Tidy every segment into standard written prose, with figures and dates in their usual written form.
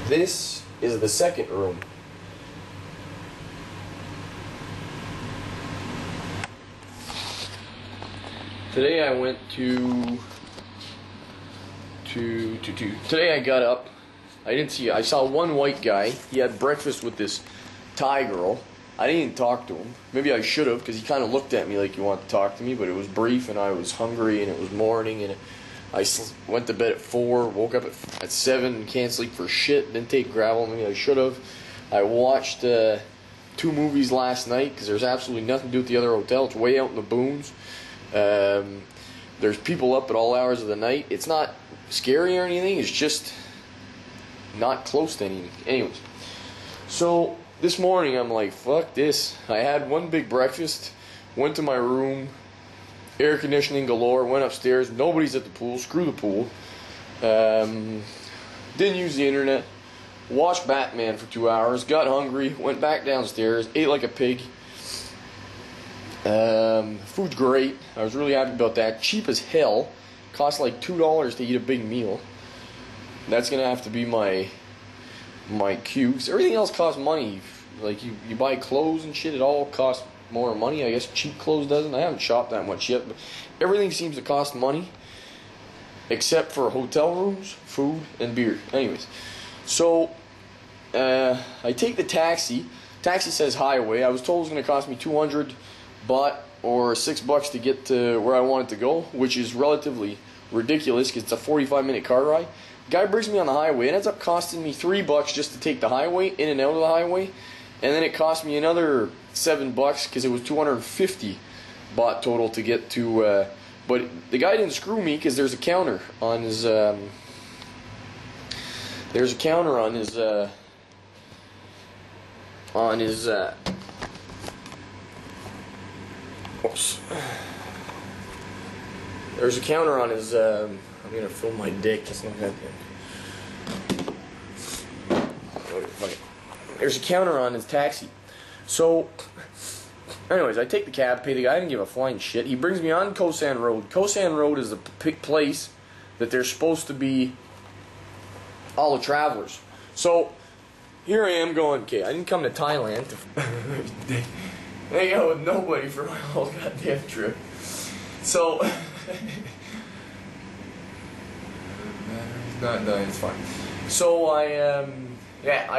This is the second room. Today I went today I got up. I saw one white guy. He had breakfast with this Thai girl. I didn't even talk to him. Maybe I should have, because he kind of looked at me like he wanted to talk to me, but it was brief and I was hungry and it was morning and I went to bed at 4, woke up at 7, can't sleep for shit, didn't take gravel, maybe I should have. I watched 2 movies last night because there's absolutely nothing to do at the other hotel. It's way out in the boons. There's people up at all hours of the night. It's not scary or anything, it's just not close to anything. Anyways, so this morning I'm like, fuck this. I had one big breakfast, went to my room, air conditioning galore, went upstairs, nobody's at the pool, screw the pool. Didn't use the internet, watched Batman for 2 hours, got hungry, went back downstairs, ate like a pig. Food's great. I was really happy about that. Cheap as hell. Cost like $2 to eat a big meal. That's gonna have to be my cue. 'Cause everything else costs money. Like you buy clothes and shit, it all costs more money. I guess cheap clothes doesn't. I haven't shopped that much yet, but everything seems to cost money except for hotel rooms, food, and beer. Anyways, so I take the taxi. Taxi says highway. I was told it was going to cost me 200 baht or $6 to get to where I wanted to go, which is relatively ridiculous because it's a 45-minute car ride. Guy brings me on the highway. It ends up costing me $3 just to take the highway in and out of the highway, and then it cost me another $7 because it was 250 baht total to get to. But the guy didn't screw me because there's a counter on his. There's a counter on his. Oops. There's a counter on his. I'm gonna film my dick. That's not that good. There's a counter on his taxi. So, anyways, I take the cab, pay the guy. I didn't give a flying shit. He brings me on Koh San Road. Koh San Road is the place that they're supposed to be all the travelers. So, here I am going, okay, I didn't come to Thailand to hang out with nobody for my whole goddamn trip. So, he's not dying, it's fine. So I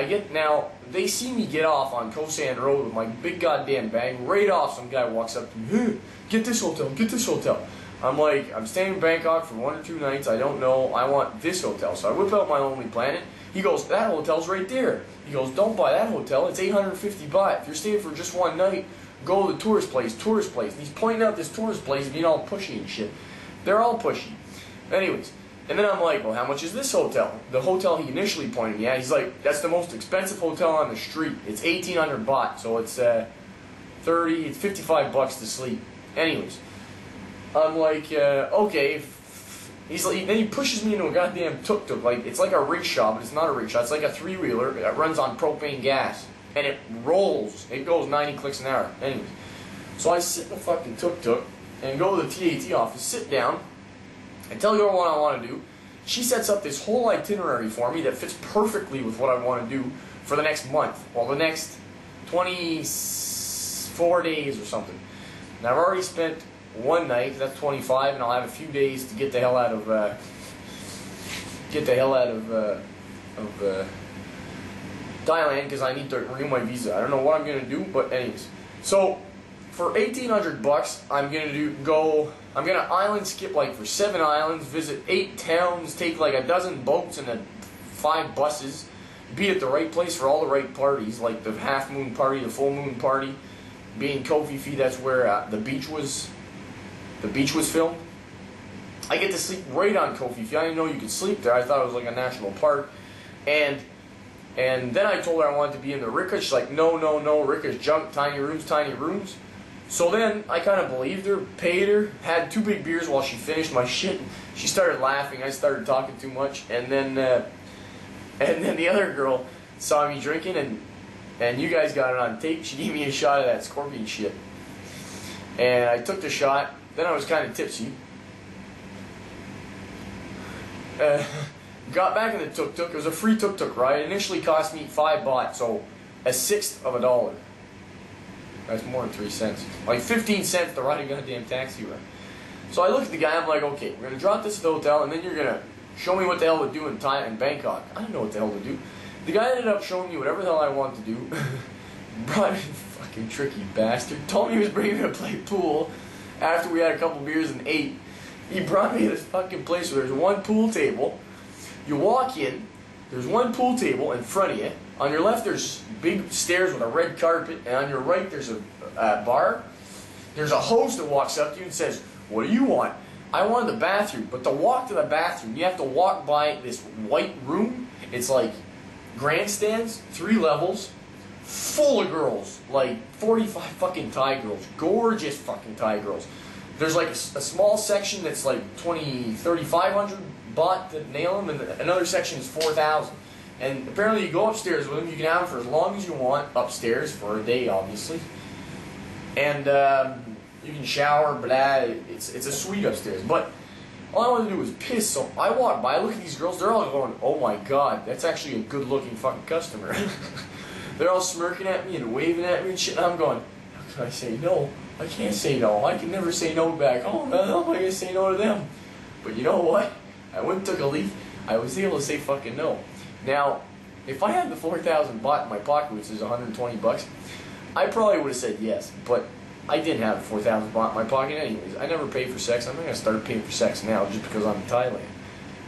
get now, they see me get off on Koh San Road with my big goddamn bag, right off some guy walks up to me, hey, get this hotel, get this hotel. I'm like, I'm staying in Bangkok for 1 or 2 nights, I don't know, I want this hotel. So I whip out my Lonely Planet. He goes, that hotel's right there. He goes, don't buy that hotel, it's 850 baht. If you're staying for just 1 night, go to the tourist place. And he's pointing out this tourist place and being all pushy and shit. They're all pushy. Anyways, and then I'm like, well, how much is this hotel? The hotel he initially pointed me at, he's like, that's the most expensive hotel on the street. It's 1,800 baht, so it's it's 55 bucks to sleep. Anyways, I'm like, okay. He's like, then he pushes me into a goddamn tuk-tuk. Like, it's like a rickshaw, but it's not a rickshaw. It's like a 3-wheeler that runs on propane gas. And it rolls. It goes 90 clicks an hour. Anyways, so I sit in the fucking tuk-tuk and go to the TAT office, sit down, and tell her what I want to do. She sets up this whole itinerary for me that fits perfectly with what I want to do for the next month. Well, the next 24 days or something. And I've already spent 1 night, that's 25, and I'll have a few days to get the hell out of Thailand because I need to renew my visa. I don't know what I'm gonna do, but anyways. So for 1,800 bucks, I'm gonna island skip like for 7 islands, visit 8 towns, take like a dozen boats and 5 buses, be at the right place for all the right parties, like the half moon party, the full moon party. Being Koh Phi Phi, that's where the beach was filmed. I get to sleep right on Koh Phi Phi. I didn't know you could sleep there. I thought it was like a national park. And then I told her I wanted to be in the Rika. She's like, no, Rika's junk, tiny rooms. So then I kind of believed her, paid her, had 2 big beers while she finished my shit. She started laughing. I started talking too much, and then the other girl saw me drinking, and you guys got it on tape. She gave me a shot of that scorpion shit, and I took the shot. Then I was kind of tipsy. got back in the tuk-tuk. It was a free tuk-tuk ride. It initially cost me 5 baht, so a sixth of $1. That's more than 3 cents. Like 15 cents to ride a goddamn taxi ride. So I look at the guy, I'm like, okay, we're gonna drop this at the hotel, and then you're gonna show me what the hell to do in Bangkok. I don't know what the hell to do. The guy ended up showing me whatever the hell I wanted to do. Brought me, fucking tricky bastard. Told me he was bringing me to play pool after we had a couple beers and ate. He brought me to this fucking place where there's one pool table. You walk in, there's one pool table in front of you. On your left there's big stairs with a red carpet, and on your right there's a bar. There's a host that walks up to you and says, "What do you want?" I wanted the bathroom, but to walk to the bathroom, you have to walk by this white room. It's like grandstands, 3 levels, full of girls, like 45 fucking Thai girls, gorgeous fucking Thai girls. There's like a small section that's like 3,500 baht to nail them, and another section is 4,000. And apparently you go upstairs with them, you can have them for as long as you want, upstairs for a day obviously. And you can shower, blah, it's a suite upstairs. But all I wanted to do was piss, so I walk by, I look at these girls, they're all going, "Oh my god, that's actually a good looking fucking customer." They're all smirking at me and waving at me and shit, and I'm going, how can I say no? I can't say no. I can never say no back. Oh, no, how am I going to say no to them? But you know what? I went and took a leaf. I was able to say fucking no. Now, if I had the 4,000 baht in my pocket, which is 120 bucks, I probably would have said yes. But I didn't have 4,000 baht in my pocket anyways. I never paid for sex. I'm not going to start paying for sex now just because I'm in Thailand.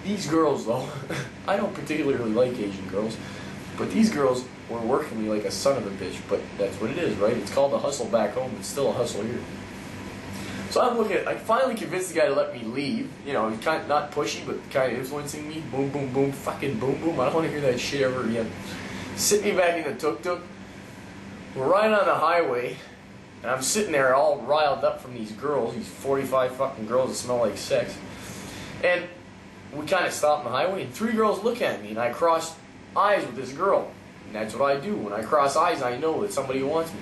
These girls, though, I don't particularly like Asian girls, but these girls were working me like a son of a bitch. But that's what it is, right? It's called a hustle back home. It's still a hustle here. So I'm looking at, I finally convinced the guy to let me leave. You know, he's kind of not pushy, but kind of influencing me. Boom, boom, boom, fucking boom, boom. I don't want to hear that shit ever again. Sit me back in the tuk-tuk. We're riding on the highway, and I'm sitting there all riled up from these girls, these 45 fucking girls that smell like sex. And we kind of stop on the highway, and 3 girls look at me, and I cross eyes with this girl. And that's what I do. When I cross eyes, I know that somebody wants me.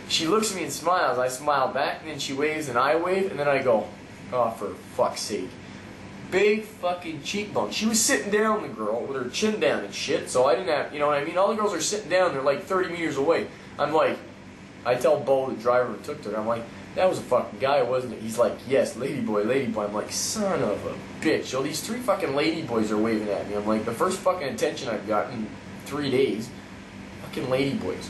She looks at me and smiles. I smile back, and then she waves, and I wave, and then I go, oh, for fuck's sake. Big fucking cheekbone. She was sitting down, the girl, with her chin down and shit, so I didn't have, you know what I mean? All the girls are sitting down, they're like 30 meters away. I'm like, I tell Bo, the driver who took her, I'm like, that was a fucking guy, wasn't it? He's like, yes, ladyboy, ladyboy. I'm like, son of a bitch. So these 3 fucking ladyboys are waving at me. I'm like, the first fucking attention I've gotten in 3 days, fucking ladyboys.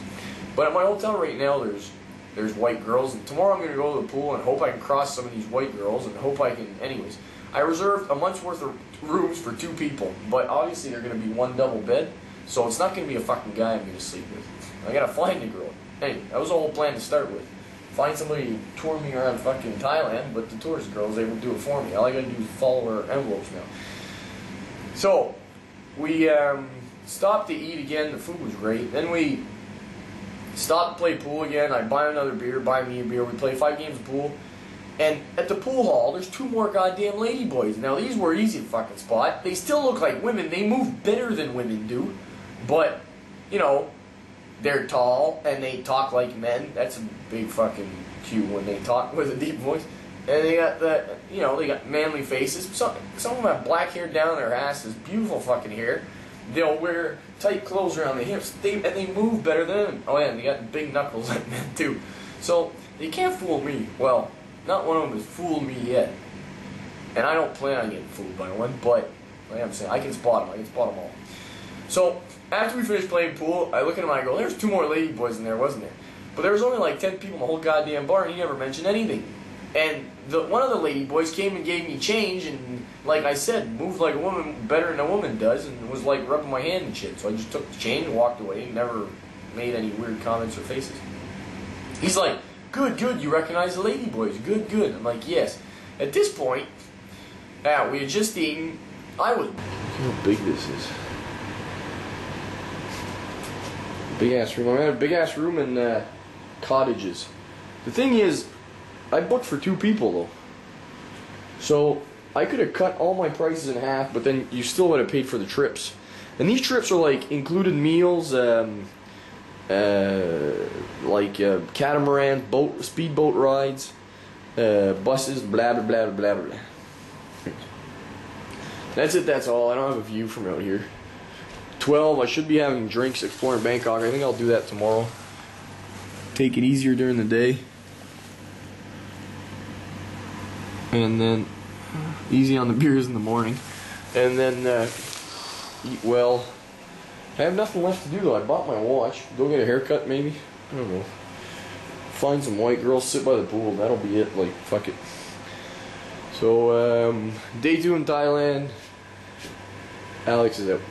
But at my hotel right now, there's white girls, and tomorrow I'm going to go to the pool and hope I can cross some of these white girls, and hope I can, anyways. I reserved a month's worth of rooms for 2 people, but obviously they're going to be 1 double bed, so it's not going to be a fucking guy I'm going to sleep with. I got to find a girl. Anyway, that was the whole plan to start with. Find somebody to tour me around fucking Thailand, but the tourist girls, they will do it for me. All I got to do is follow her envelopes now. So, we stopped to eat again, the food was great. Then we stopped to play pool again. I buy another beer, buy me a beer. We play 5 games of pool. And at the pool hall, there's 2 more goddamn ladyboys. Now, these were easy to fucking spot. They still look like women. They move better than women do. But, you know, they're tall and they talk like men. That's a big fucking cue when they talk with a deep voice. And they got the, you know, they got manly faces. Some of them have black hair down their asses, beautiful fucking hair. They'll wear tight clothes around the hips. And they move better than them. Oh yeah, and they got big knuckles like men too. So they can't fool me. Well, not one of them has fooled me yet. And I don't plan on getting fooled by one, but like I'm saying, I can spot them. I can spot them all. So after we finished playing pool, I look at him and I go, there's 2 more ladyboys in there, wasn't there? But there was only like 10 people in the whole goddamn bar, and he never mentioned anything. And one of the ladyboys came and gave me change, and like I said, moved like a woman better than a woman does, and was like rubbing my hand and shit. So I just took the change and walked away, and never made any weird comments or faces. He's like, good, good, you recognize the ladyboys, good, good. I'm like, yes. At this point, we had just eaten. Look how big this is. Big ass room. I had a big ass room in cottages. The thing is, I booked for 2 people though. So I could have cut all my prices in half, but then you still would have paid for the trips. And these trips are like included meals, catamaran, speedboat rides, buses, blah blah blah blah blah. That's it, that's all. I don't have a view from out here. 12, I should be having drinks exploring Bangkok. I think I'll do that tomorrow. Take it easier during the day. And then easy on the beers in the morning. And then eat well. I have nothing left to do though. I bought my watch. Go get a haircut maybe. I don't know. Find some white girls, sit by the pool. That'll be it. Like, fuck it. So, day 2 in Thailand. Alex is out.